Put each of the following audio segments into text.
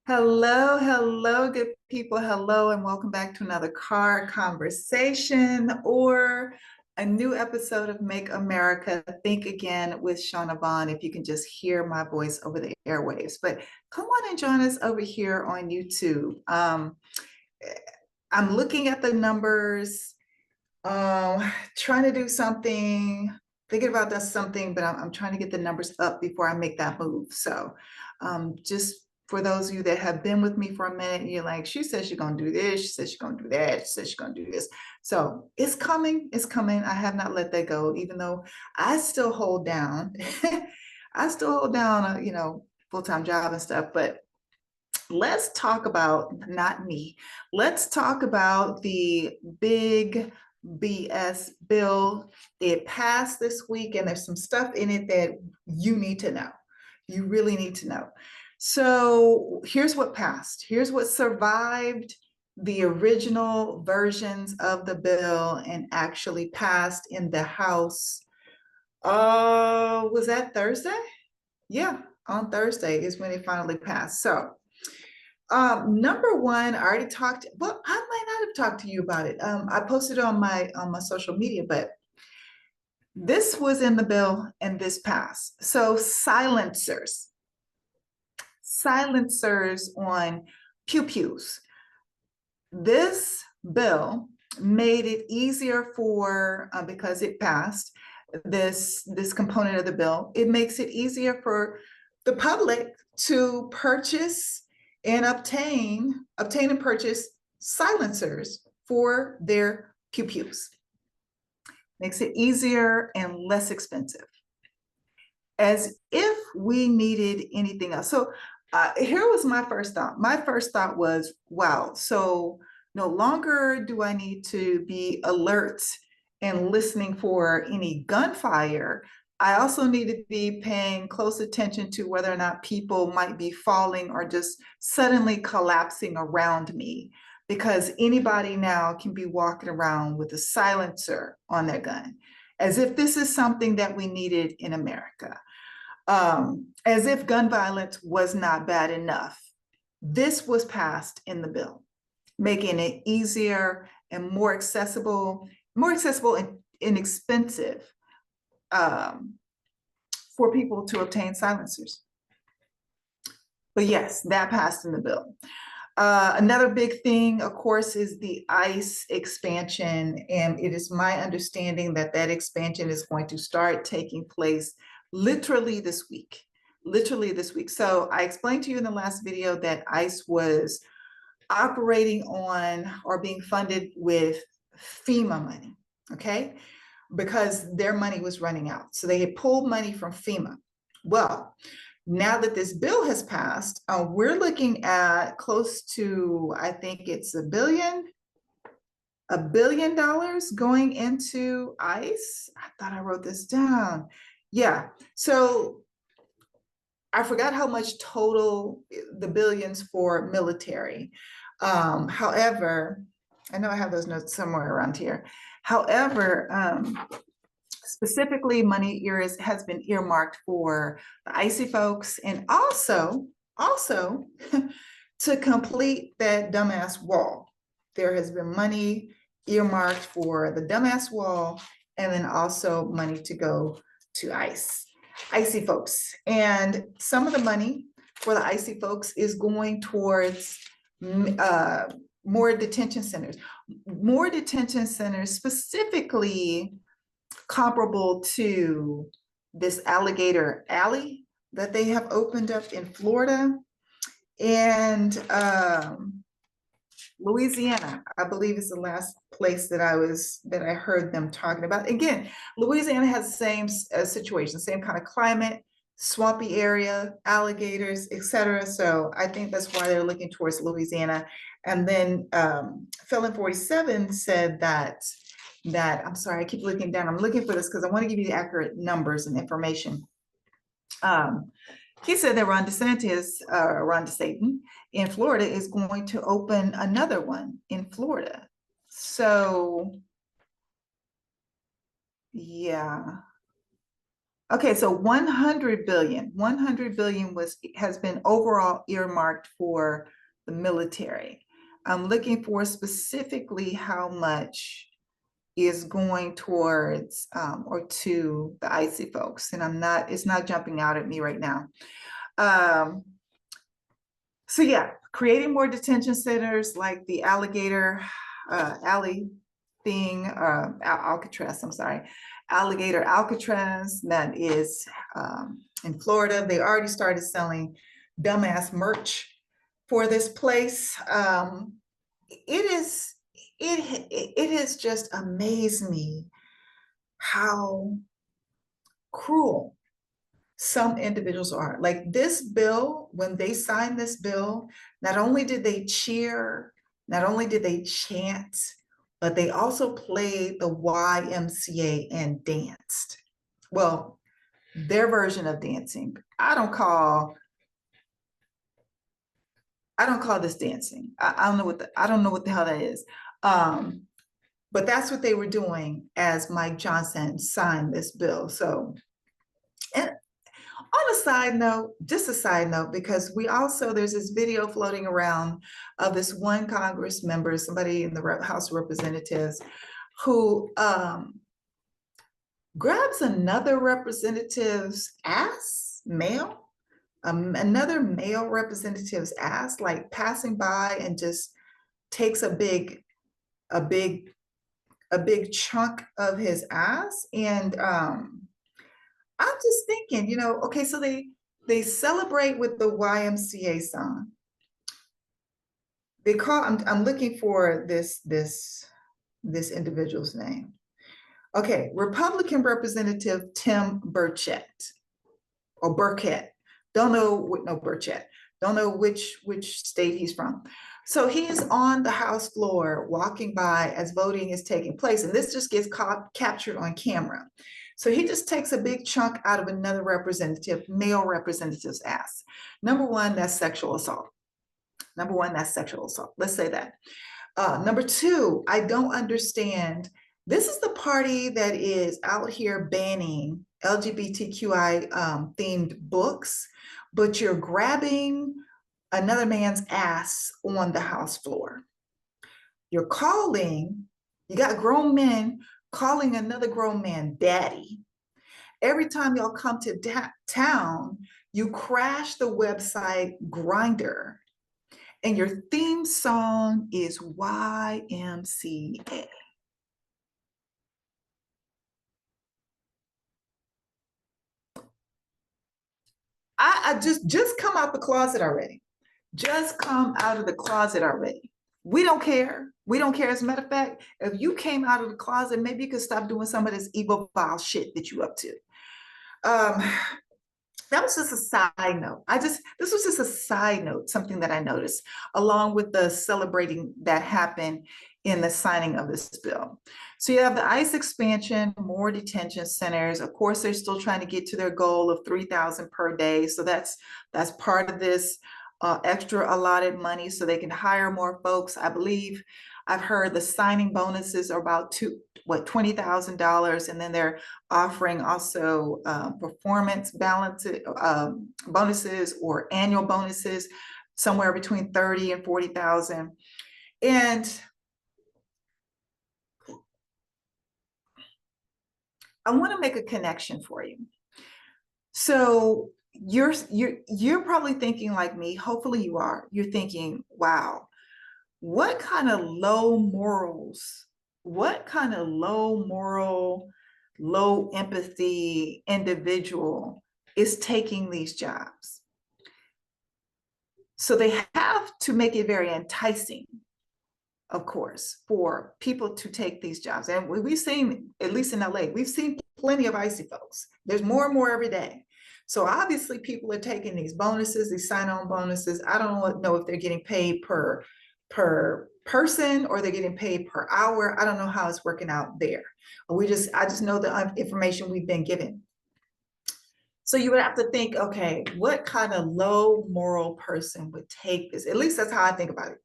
Hello, hello, good people. Hello, and welcome back to another car conversation or a new episode of Make America Think Again with Shanavonn. If you can just hear my voice over the airwaves, but come on and join us over here on YouTube. I'm looking at the numbers, trying to do something, thinking about that something, but I'm trying to get the numbers up before I make that move. So just for those of you that have been with me for a minute, and you're like, she says she's gonna do this, she says she's gonna do that, she says she's gonna do this. So it's coming, it's coming. I have not let that go, even though I still hold down, I still hold down full-time job and stuff, but let's talk about, not me, let's talk about the big BS bill. It passed this week, and there's some stuff in it that you need to know. You really need to know. So here's what passed. Here's what survived the original versions of the bill and actually passed in the House. Was that Thursday? Yeah, on Thursday is when it finally passed. So number one, I already talked, well, I might not have talked to you about it. I posted it on my social media, but this was in the bill and this passed. So silencers on pew-pews. This bill made it easier for, because it passed, this component of the bill, it makes it easier for the public to purchase and obtain and purchase silencers for their pew-pews. Makes it easier and less expensive. As if we needed anything else. So here was my first thought. My first thought was, wow, so no longer do I need to be alert and listening for any gunfire. I also need to be paying close attention to whether or not people might be falling or just suddenly collapsing around me, because anybody now can be walking around with a silencer on their gun, as if this is something that we needed in America. As if gun violence was not bad enough. This was passed in the bill, making it easier and more accessible and inexpensive for people to obtain silencers. But yes, that passed in the bill. Another big thing, of course, is the ICE expansion. And it is my understanding that that expansion is going to start taking place literally this week. So I explained to you in the last video that ICE was operating on or being funded with FEMA money, okay? Because their money was running out. So they had pulled money from FEMA. Well, now that this bill has passed, we're looking at close to, I think it's $1 billion going into ICE. I thought I wrote this down. Yeah, so I forgot how much total the billions for military. However, I know I have those notes somewhere around here. However, specifically money has been earmarked for the ICE folks, and also to complete that dumbass wall. There has been money earmarked for the dumbass wall, and then also money to go to ICE folks. And some of the money for the ICE folks is going towards more detention centers, specifically comparable to this alligator alley that they have opened up in Florida and Louisiana, I believe, is the last place that I heard them talking about. Again, Louisiana has the same situation, same kind of climate, swampy area, alligators, etc. So I think that's why they're looking towards Louisiana. And then Felon 47 said that I'm sorry, I keep looking down. I'm looking for this because I want to give you the accurate numbers and information. He said that Ron DeSantis in Florida is going to open another one in Florida. So, yeah. Okay, so 100 billion, has been overall earmarked for the military. I'm looking for specifically how much is going towards or to the icy folks, and it's not jumping out at me right now. So yeah, creating more detention centers like the alligator alley thing, Alcatraz, I'm sorry, alligator Alcatraz that is in Florida. They already started selling dumbass merch for this place. It has just amazed me how cruel some individuals are. Like this bill, when they signed this bill, not only did they cheer, not only did they chant, but they also played the YMCA and danced. Well, their version of dancing. I don't call this dancing. I don't know what the hell that is. But that's what they were doing as Mike Johnson signed this bill. So, and on a side note, just a side note, because there's this video floating around of this one Congress member, somebody in the House of Representatives, who grabs another representative's ass, another male representative's ass, like passing by, and just takes a big chunk of his ass. And I'm just thinking, okay, so they celebrate with the YMCA song. They call, I'm looking for this individual's name. Okay, Republican Representative Tim Burchett or Burkett. Don't know Burchett. Don't know which state he's from. So he is on the House floor walking by as voting is taking place, and this just gets captured on camera. So he just takes a big chunk out of another male representative's ass. Number one, that's sexual assault. Let's say that. Number two, I don't understand. This is the party that is out here banning LGBTQI themed books, but you're grabbing another man's ass on the House floor. You got grown men calling another grown man daddy. Every time y'all come to town, you crash the website Grindr, and your theme song is YMCA. I just come out the closet already. Just come out of the closet already. We don't care. We don't care. As a matter of fact, if you came out of the closet, maybe you could stop doing some of this evil, vile shit that you up to. That was just a side note. This was just a side note, something that I noticed, along with the celebrating that happened in the signing of this bill. So you have the ICE expansion, more detention centers. Of course, they're still trying to get to their goal of 3,000 per day. So that's part of this extra allotted money so they can hire more folks. I believe I've heard the signing bonuses are about $20,000, and then they're offering also performance bonuses or annual bonuses, somewhere between 30 and 40,000. And I want to make a connection for you. So you're probably thinking like me. Hopefully you are. You're thinking, wow, what kind of low morals, low empathy individual is taking these jobs? So they have to make it very enticing, of course, for people to take these jobs. And we've seen, at least in LA, we've seen plenty of icy folks. There's more and more every day. So obviously people are taking these bonuses, these sign-on bonuses. I don't know if they're getting paid per person or they're getting paid per hour. I don't know how it's working out there. I just know the information we've been given. So you would have to think, okay, what kind of low moral person would take this? At least that's how I think about it.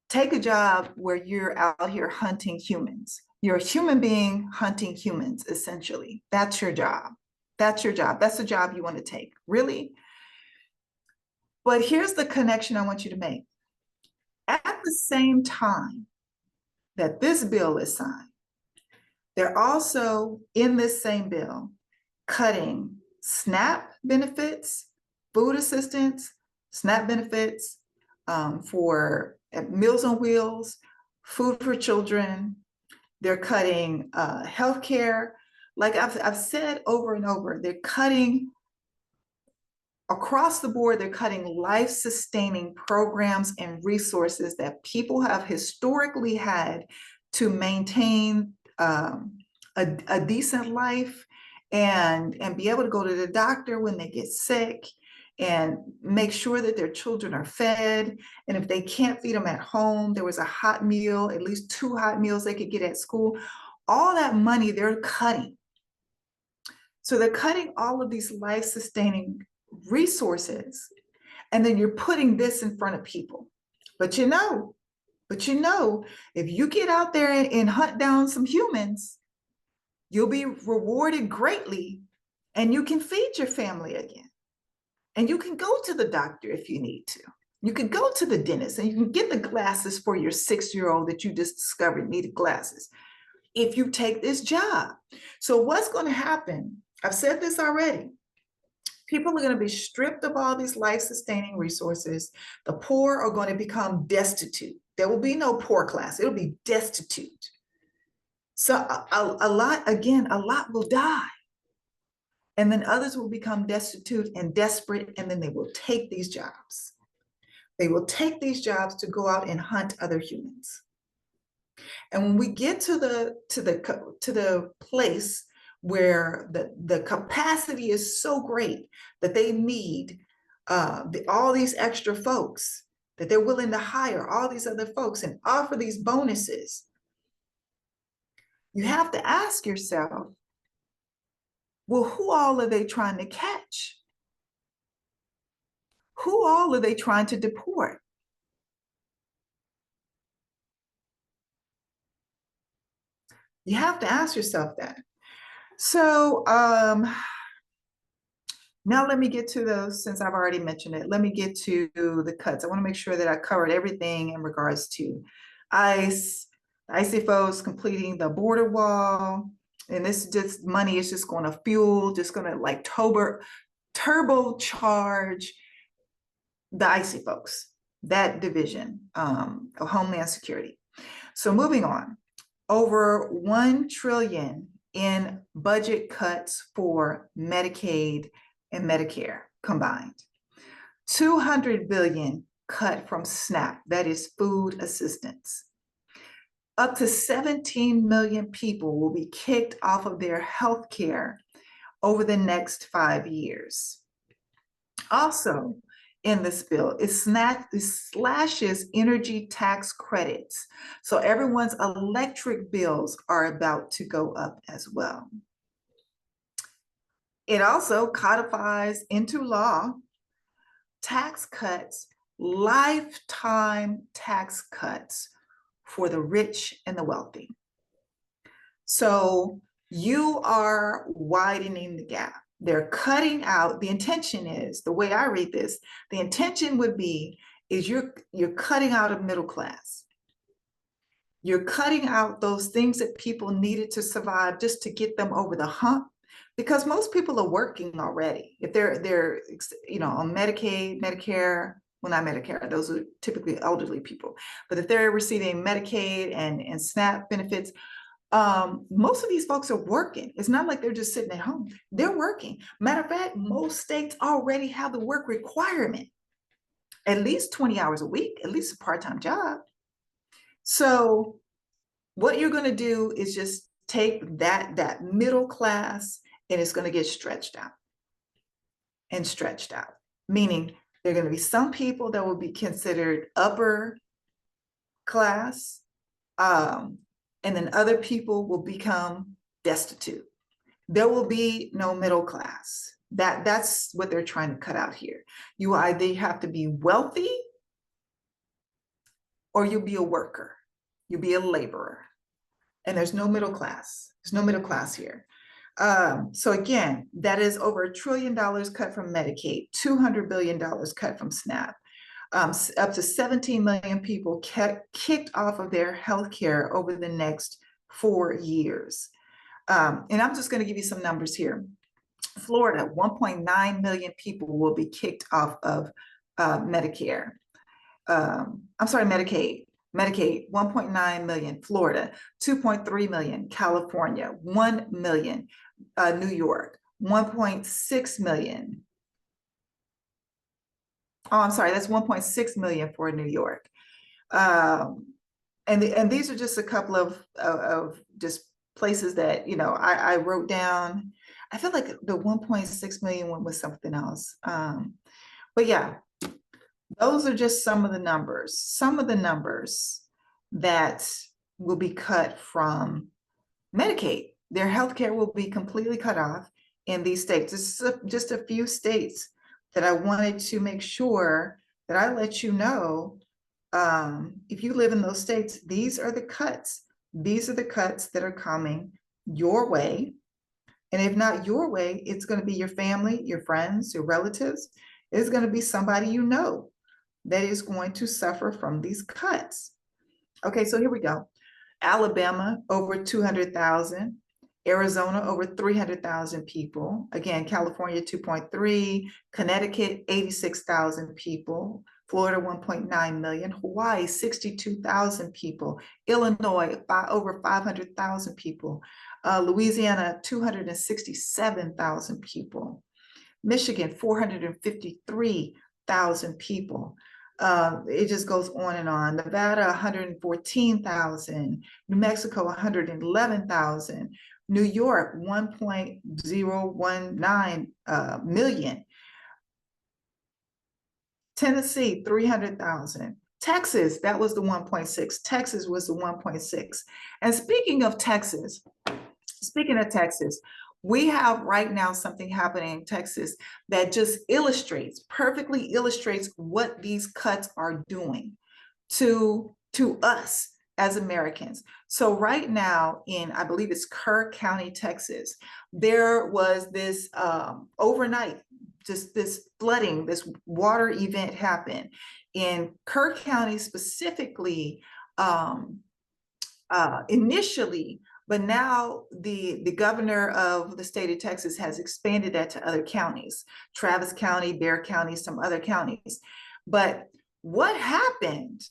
Take a job where you're out here hunting humans. You're a human being hunting humans, essentially. That's your job. That's your job. That's the job you want to take. Really? But here's the connection I want you to make. At the same time that this bill is signed, they're also in this same bill cutting SNAP benefits, food assistance, SNAP benefits for Meals on Wheels, food for children. They're cutting healthcare. Like I've said over and over, they're cutting across the board. They're cutting life-sustaining programs and resources that people have historically had to maintain a decent life and be able to go to the doctor when they get sick and make sure that their children are fed. And if they can't feed them at home, there was a hot meal, at least 2 hot meals they could get at school. All that money they're cutting. So they're cutting all of these life-sustaining resources, and then you're putting this in front of people. But you know, if you get out there and hunt down some humans, you'll be rewarded greatly, and you can feed your family again. And you can go to the doctor if you need to. You can go to the dentist, and you can get the glasses for your 6-year-old that you just discovered needed glasses if you take this job. So what's going to happen? I've said this already. People are going to be stripped of all these life-sustaining resources. The poor are going to become destitute. There will be no poor class. It'll be destitute. So a lot will die. And then others will become destitute and desperate, and then they will take these jobs. They will take these jobs to go out and hunt other humans. And when we get to the place where the capacity is so great that they need all these extra folks, that they're willing to hire all these other folks and offer these bonuses, you have to ask yourself, well, who all are they trying to catch? Who all are they trying to deport? You have to ask yourself that. So now let me get to those, since I've already mentioned it, let me get to the cuts. I want to make sure that I covered everything in regards to ICE, icy folks completing the border wall. And this just money is just going to fuel, just going to like turbocharge the icy folks, that division of Homeland Security. So moving on, over 1 trillion in budget cuts for Medicaid and Medicare combined. 200 billion cut from SNAP, that is food assistance. Up to 17 million people will be kicked off of their health care over the next 5 years. Also in this bill, it slashes energy tax credits. So everyone's electric bills are about to go up as well. It also codifies into law tax cuts, lifetime tax cuts for the rich and the wealthy. So you are widening the gap. They're cutting out, the intention is, the way I read this, the intention would be, is you're cutting out a middle class. You're cutting out those things that people needed to survive just to get them over the hump, because most people are working already. If they're on Medicaid, Medicare, well, not Medicare, those are typically elderly people, but if they're receiving Medicaid and SNAP benefits, most of these folks are working. It's not like they're just sitting at home. They're working. Matter of fact, most states already have the work requirement, at least 20 hours a week, at least a part-time job. So what you're going to do is just take that middle class, and it's going to get stretched out and stretched out, meaning there are going to be some people that will be considered upper class, and then other people will become destitute. There will be no middle class. That's what they're trying to cut out here. You either have to be wealthy or you'll be a worker. You'll be a laborer. And there's no middle class. There's no middle class here. So again, that is over $1 trillion cut from Medicaid, $200 billion cut from SNAP. Up to 17 million people kicked off of their health care over the next 4 years. And I'm just going to give you some numbers here. Florida, 1.9 million people will be kicked off of Medicare. I'm sorry, Medicaid. Medicaid, 1.9 million. Florida, 2.3 million. California, 1 million. New York, 1.6 million. Oh, I'm sorry, that's 1.6 million for New York. And these are just a couple of just places that, you know, I wrote down. I feel like the 1.6 million one was something else. But yeah, those are just some of the numbers that will be cut from Medicaid. Their healthcare will be completely cut off in these states. This is just a few states that I wanted to make sure that I let you know. If you live in those states, these are the cuts. These are the cuts that are coming your way. And if not your way, it's going to be your family, your friends, your relatives. It's going to be somebody you know that is going to suffer from these cuts. Okay, so here we go. Alabama, over 200,000. Arizona, over 300,000 people. Again, California, 2.3. Connecticut, 86,000 people. Florida, 1.9 million. Hawaii, 62,000 people. Illinois, over 500,000 people. Louisiana, 267,000 people. Michigan, 453,000 people. It just goes on and on. Nevada, 114,000. New Mexico, 111,000. New York, 1.019 million. Tennessee, 300,000. Texas, that was the 1.6. Texas was the 1.6. And speaking of Texas, we have right now something happening in Texas that just perfectly illustrates what these cuts are doing to us as Americans. So right now in, I believe it's Kerr County, Texas, there was this overnight, just this flooding, this water event happened in Kerr County specifically, initially. But now the governor of the state of Texas has expanded that to other counties, Travis County, Bexar County, some other counties. But what happened?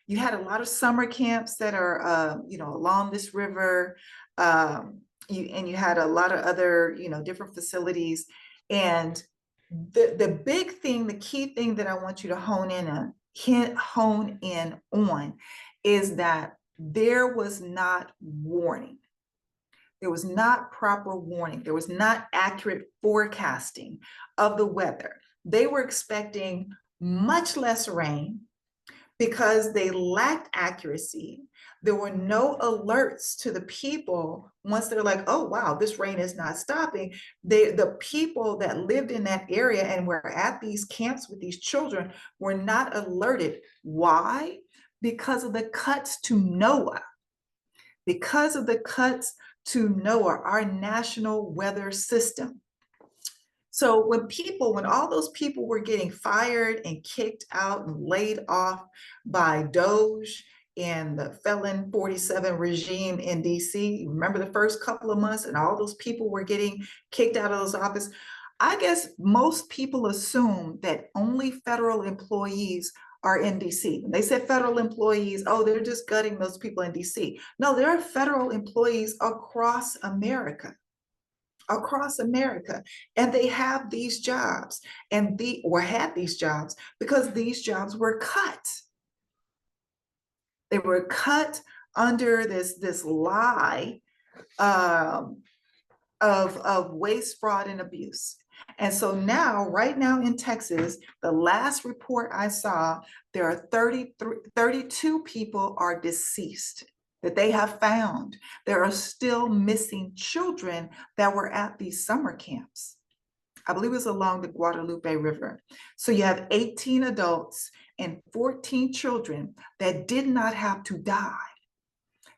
You had a lot of summer camps that are, along this river. You had a lot of other, different facilities. And the big thing, the key thing that I want you to hone in on is that there was not warning. There was not proper warning. There was not accurate forecasting of the weather. They were expecting much less rain because they lacked accuracy. There were no alerts to the people once they're like, oh, wow, this rain is not stopping. The people that lived in that area and were at these camps with these children were not alerted. Why? Because of the cuts to NOAA. Because of the cuts to NOAA, our national weather system. So when all those people were getting fired and kicked out and laid off by DOGE and the Felon 47 regime in DC, remember the first couple of months and all those people were getting kicked out of those offices, I guess most people assume that only federal employees are in DC. They said federal employees, oh, they're just gutting those people in DC. No, there are federal employees across America. And they have these jobs or had these jobs because these jobs were cut. They were cut under this lie of waste, fraud, and abuse. And so now, right now in Texas, the last report I saw, there are 32 people are deceased that they have found. There are still missing children that were at these summer camps. I believe it was along the Guadalupe River. So you have 18 adults and 14 children that did not have to die.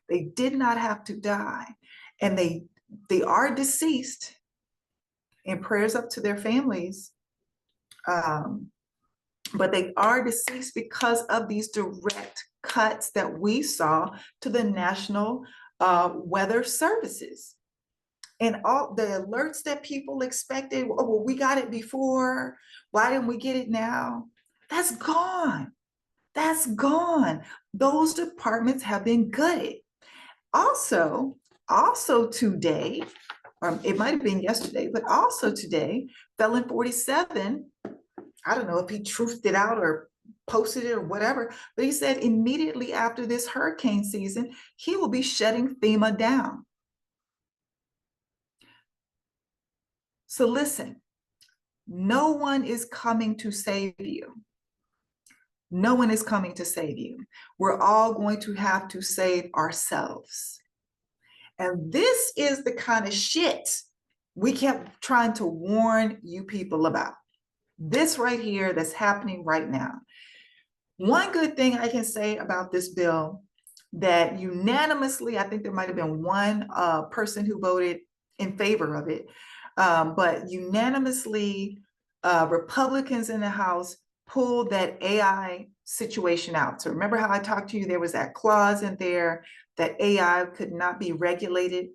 They did not have to die. And they are deceased, and prayers up to their families. But they are deceased because of these direct cuts that we saw to the National Weather Services. And all the alerts that people expected, oh, well, we got it before, why didn't we get it now? That's gone. That's gone. Those departments have been gutted. Also today, or it might have been yesterday, but also today, Felon 47, I don't know if he truthed it out or posted it or whatever, but he said immediately after this hurricane season, he will be shutting FEMA down. So listen, no one is coming to save you. No one is coming to save you. We're all going to have to save ourselves. And this is the kind of shit we kept trying to warn you people about. This right here that's happening right now. One good thing I can say about this bill that unanimously, I think there might have been one person who voted in favor of it, but unanimously, Republicans in the House pulled that AI situation out. So remember how I talked to you, there was that clause in there that AI could not be regulated.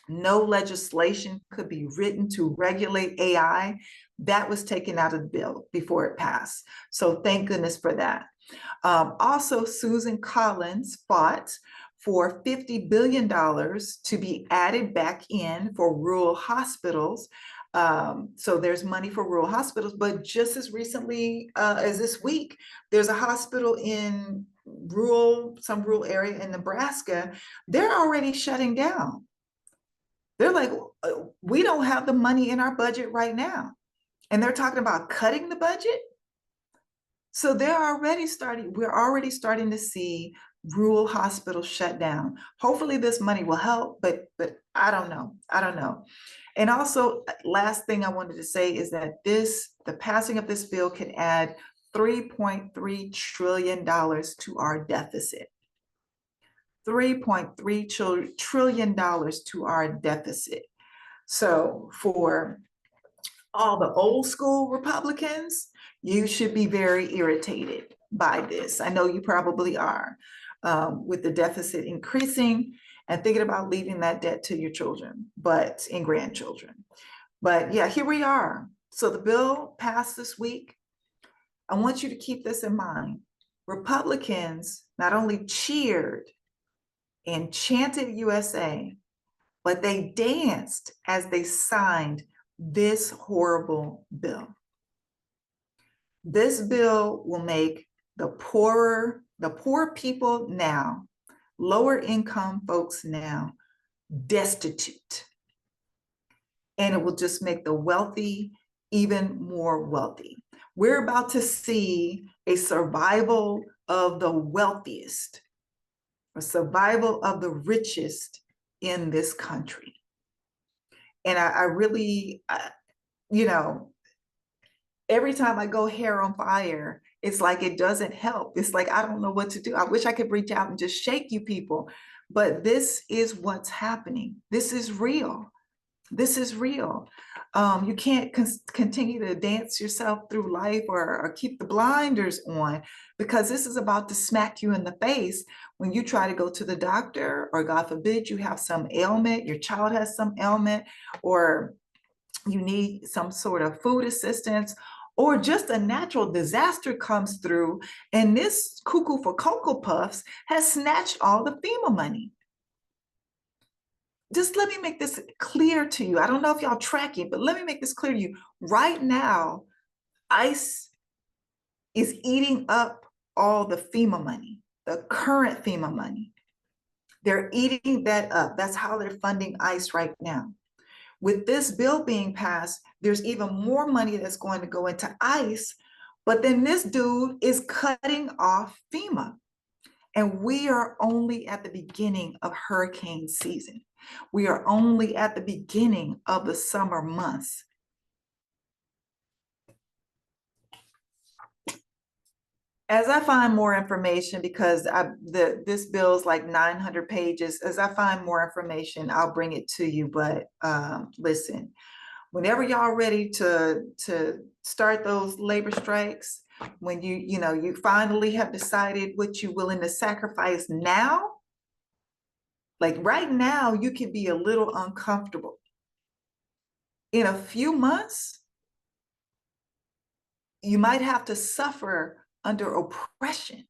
No legislation could be written to regulate AI. That was taken out of the bill before it passed. So thank goodness for that. Also, Susan Collins fought for $50 billion to be added back in for rural hospitals. So there's money for rural hospitals, but just as recently as this week, there's a hospital in some rural area in Nebraska. They're already shutting down. They're like, we don't have the money in our budget right now. And they're talking about cutting the budget. So we're already starting to see rural hospitals shut down. Hopefully this money will help, but I don't know. And also, last thing I wanted to say is that the passing of this bill can add $3.3 trillion to our deficit. $3.3 trillion to our deficit. So for all the old school Republicans, you should be very irritated by this. I know you probably are, with the deficit increasing and thinking about leaving that debt to your children, and grandchildren. But yeah, here we are. So the bill passed this week. I want you to keep this in mind. Republicans not only cheered and chanted USA, but they danced as they signed this horrible bill. This bill will make the poor people now, lower income folks now, destitute. And it will just make the wealthy even more wealthy. We're about to see a survival of the wealthiest, a survival of the richest in this country. And I really, every time I go hair on fire, it's like it doesn't help. It's like, I don't know what to do. I wish I could reach out and just shake you people, but this is what's happening. This is real. This is real. You can't continue to dance yourself through life or keep the blinders on, because this is about to smack you in the face when you try to go to the doctor, or God forbid you have some ailment, your child has some ailment, or you need some sort of food assistance, or just a natural disaster comes through, and this cuckoo for Cocoa Puffs has snatched all the FEMA money. Just let me make this clear to you. I don't know if y'all tracking, but let me make this clear to you. Right now, ICE is eating up all the FEMA money, the current FEMA money. They're eating that up. That's how they're funding ICE right now. With this bill being passed, there's even more money that's going to go into ICE, but then this dude is cutting off FEMA. And we are only at the beginning of hurricane season. We are only at the beginning of the summer months. As I find more information, because this bill is like 900 pages, as I find more information, I'll bring it to you. But listen, whenever y'all ready to start those labor strikes, when you finally have decided what you're willing to sacrifice now, like right now, you can be a little uncomfortable. In a few months, you might have to suffer under oppression,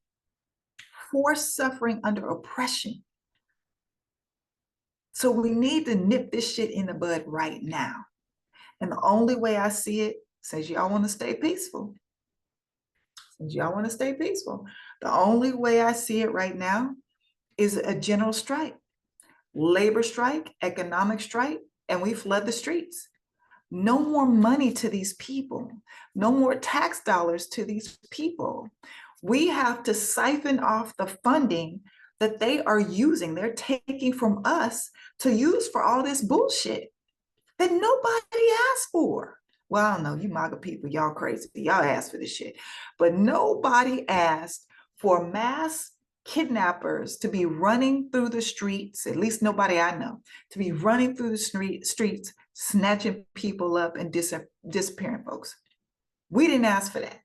forced suffering under oppression. So we need to nip this shit in the bud right now. And the only way I see it, since y'all want to stay peaceful, the only way I see it right now is a general strike, labor strike, economic strike, and we flood the streets. No more money to these people, no more tax dollars to these people. We have to siphon off the funding that they are using, they're taking from us to use for all this bullshit that nobody asked for. Well, I don't know, you MAGA people, y'all crazy, y'all asked for this shit, but nobody asked for mass kidnappers to be running through the streets, at least nobody I know, to be running through the streets, snatching people up and disappearing folks. We didn't ask for that.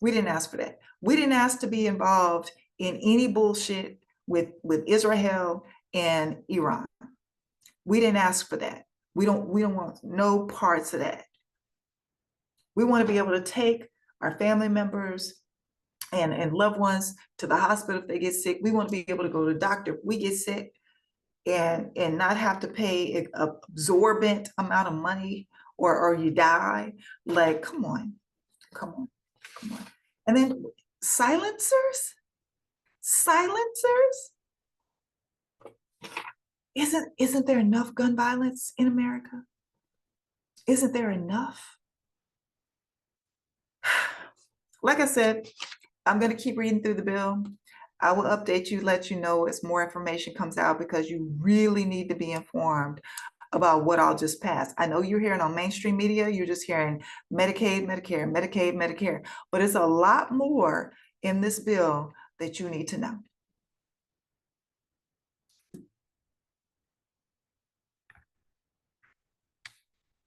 We didn't ask for that. We didn't ask to be involved in any bullshit with Israel and Iran. We didn't ask for that. We don't want no parts of that. We want to be able to take our family members and loved ones to the hospital if they get sick. We want to be able to go to the doctor if we get sick and not have to pay an absorbent amount of money or you die. Like, come on. And then silencers? Isn't there enough gun violence in America? Isn't there enough? Like I said, I'm going to keep reading through the bill. I will update you, let you know as more information comes out, because you really need to be informed about what I'll just pass. I know you're hearing on mainstream media, you're just hearing Medicaid, Medicare, Medicaid, Medicare, but it's a lot more in this bill that you need to know.